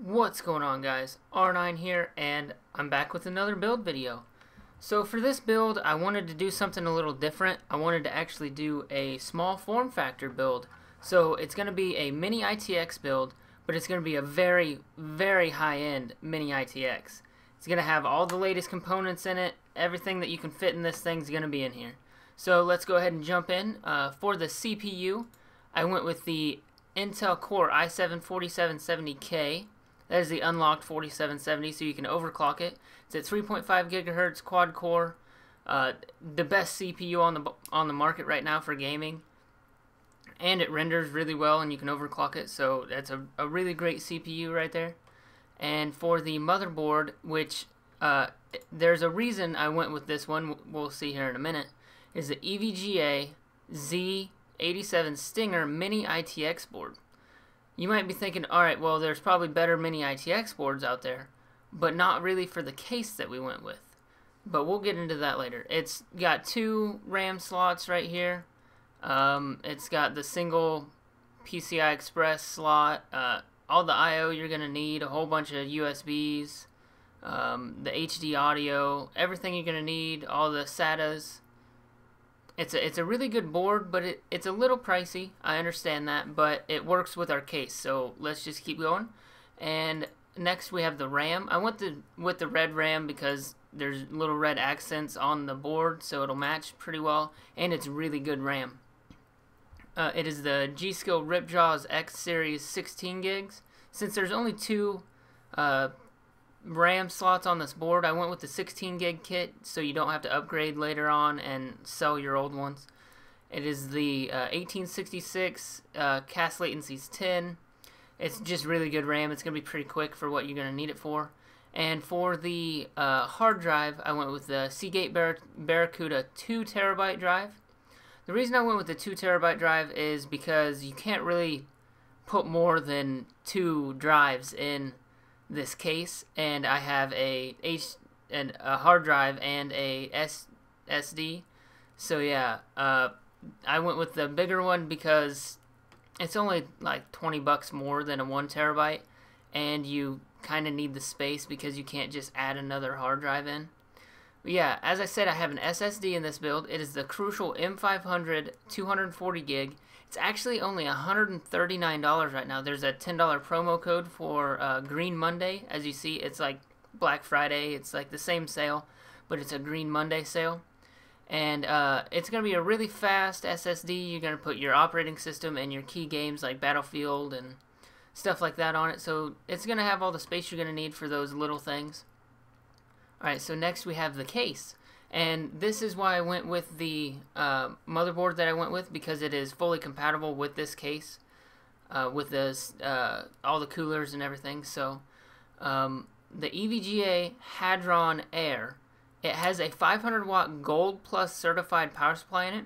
What's going on, guys? R9 here, and I'm back with another build video. So for this build, I wanted to do something a little different. I wanted to actually do a small form factor build. So it's going to be a mini-ITX build, but it's going to be a very, very high-end mini-ITX. It's going to have all the latest components in it. Everything that you can fit in this thing is going to be in here. So let's go ahead and jump in. For the CPU, I went with the Intel Core i7-4770K. That is the unlocked 4770, so you can overclock it. It's at 3.5 gigahertz quad core, the best CPU on the market right now for gaming, and it renders really well, and you can overclock it. So that's a really great CPU right there. And for the motherboard, which there's a reason I went with this one. We'll see here in a minute. Is the EVGA Z87 Stinger mini-ITX board. You might be thinking, alright, well, there's probably better mini-ITX boards out there, but not really for the case that we went with. But we'll get into that later. It's got 2 RAM slots right here. It's got the single PCI Express slot, all the I/O you're going to need, a whole bunch of USBs, the HD audio, everything you're going to need, all the SATAs. It's a really good board, but it's a little pricey. I understand that, but it works with our case. So let's just keep going. And next we have the RAM. I went with the red RAM because there's little red accents on the board, so it'll match pretty well. And it's really good RAM. It is the G-Skill Ripjaws X Series 16 gigs. Since there's only 2 RAM slots on this board, I went with the 16 gig kit so you don't have to upgrade later on and sell your old ones. It is the 1866, cast latency's 10. It's just really good RAM. It's going to be pretty quick for what you're going to need it for. And for the hard drive, I went with the Seagate Barracuda 2 terabyte drive. The reason I went with the 2 terabyte drive is because you can't really put more than 2 drives in this case, and I have a hard drive and a SSD. So yeah, I went with the bigger one because it's only like 20 bucks more than a 1 terabyte, and you kind of need the space because you can't just add another hard drive in. But yeah, as I said, I have an SSD in this build. It is the Crucial M500 240 gig. It's actually only $139 right now. There's a $10 promo code for Green Monday. As you see, it's like Black Friday. It's like the same sale, but it's a Green Monday sale. And it's going to be a really fast SSD. You're going to put your operating system and your key games like Battlefield and stuff like that on it. So it's going to have all the space you're going to need for those little things. Alright, so next we have the case. And this is why I went with the motherboard that I went with, because it is fully compatible with this case, with this, all the coolers and everything. So the EVGA Hadron Air, it has a 500 watt Gold Plus certified power supply in it,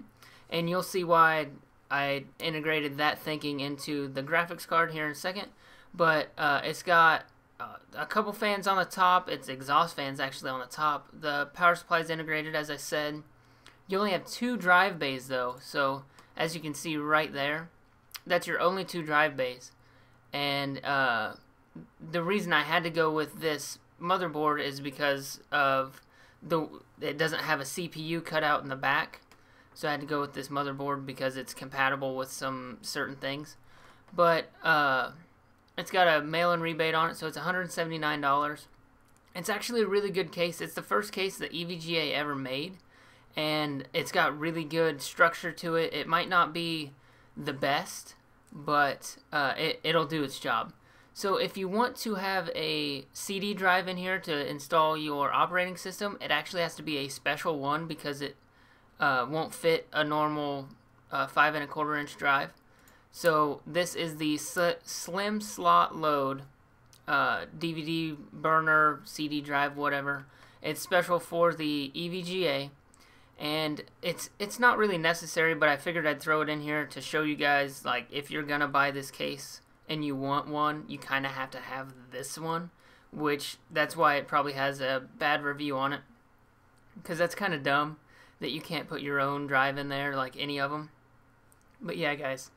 and you'll see why I integrated that thinking into the graphics card here in a second. But it's got a couple fans on the top. It's exhaust fans actually on the top. The power supply is integrated, as I said. You only have 2 drive bays though, so as you can see right there, that's your only 2 drive bays. And the reason I had to go with this motherboard is because of it doesn't have a CPU cut out in the back, so I had to go with this motherboard because it's compatible with some certain things. But it's got a mail-in rebate on it, so it's $179. It's actually a really good case. It's the first case that EVGA ever made, and it's got really good structure to it. It might not be the best, but it'll do its job. So if you want to have a CD drive in here to install your operating system, it actually has to be a special one because it won't fit a normal 5 1/4 inch drive. So this is the slim slot load DVD burner, CD drive, whatever. It's special for the EVGA, and it's not really necessary, but I figured I'd throw it in here to show you guys, like, if you're gonna buy this case and you want one, you kind of have to have this one, which that's why it probably has a bad review on it, because that's kind of dumb that you can't put your own drive in there, like any of them. But yeah, guys.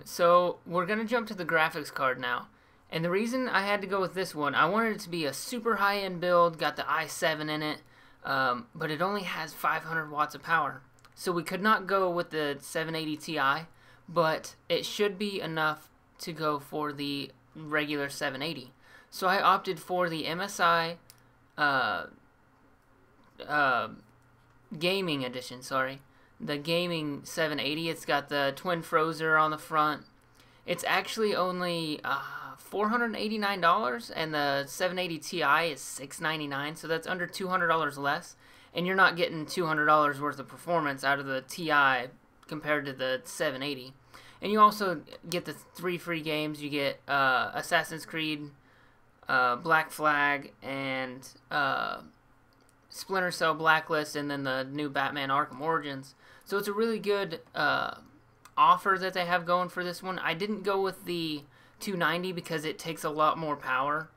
So we're going to jump to the graphics card now. And the reason I had to go with this one, I wanted it to be a super high-end build, got the i7 in it, but it only has 500 watts of power. So we could not go with the 780 Ti, but it should be enough to go for the regular 780. So I opted for the MSI gaming edition, the gaming 780. It's got the twin Frozer on the front. It's actually only $489, and the 780 Ti is $699, so that's under $200 less, and you're not getting $200 worth of performance out of the Ti compared to the 780. And you also get the 3 free games. You get Assassin's Creed, Black Flag, and Splinter Cell Blacklist, and then the new Batman Arkham Origins. So it's a really good offer that they have going for this one. I didn't go with the 290 because it takes a lot more power,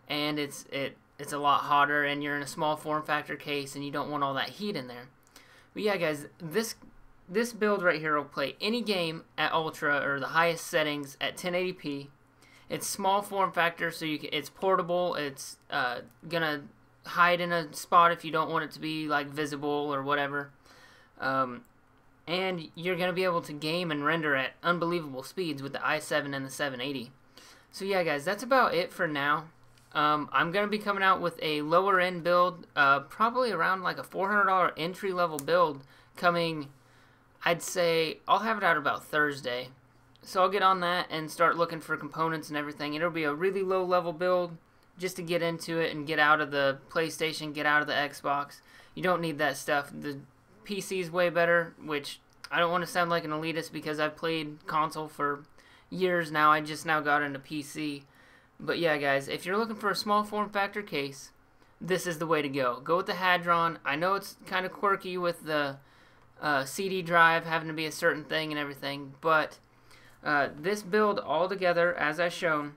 and it's a lot hotter, and you're in a small form factor case, and you don't want all that heat in there. But yeah, guys, this build right here will play any game at ultra or the highest settings at 1080p. It's small form factor, so it's portable. It's gonna hide in a spot if you don't want it to be like visible or whatever. And you're going to be able to game and render at unbelievable speeds with the i7 and the 780. So yeah, guys, that's about it for now. I'm going to be coming out with a lower end build, probably around like a $400 entry level build coming, I'd say, I'll have it out about Thursday. So I'll get on that and start looking for components and everything. It'll be a really low level build just to get into it and get out of the PlayStation, get out of the Xbox. You don't need that stuff. The PC is way better, which I don't want to sound like an elitist because I've played console for years now. I just now got into PC. But yeah, guys, if you're looking for a small form factor case, this is the way to go. Go with the Hadron. I know it's kind of quirky with the CD drive having to be a certain thing and everything, but this build altogether, as I've shown,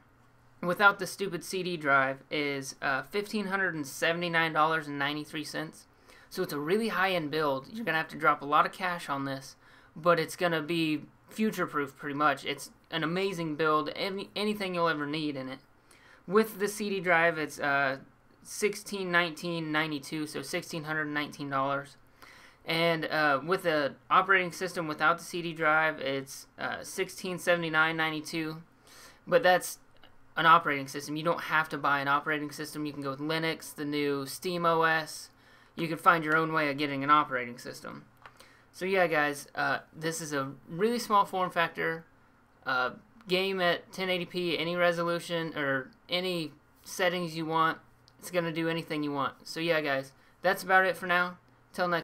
without the stupid CD drive, is $1,579.93. So it's a really high-end build. You're going to have to drop a lot of cash on this, but it's going to be future-proof pretty much. It's an amazing build, anything you'll ever need in it. With the CD drive, it's $1,619.92, so $1,619. And with the operating system without the CD drive, it's $1,679.92. But that's an operating system. You don't have to buy an operating system. You can go with Linux, the new Steam OS. You can find your own way of getting an operating system. So yeah, guys, this is a really small form factor game at 1080p, any resolution or any settings you want. It's going to do anything you want. So yeah, guys, that's about it for now. Till next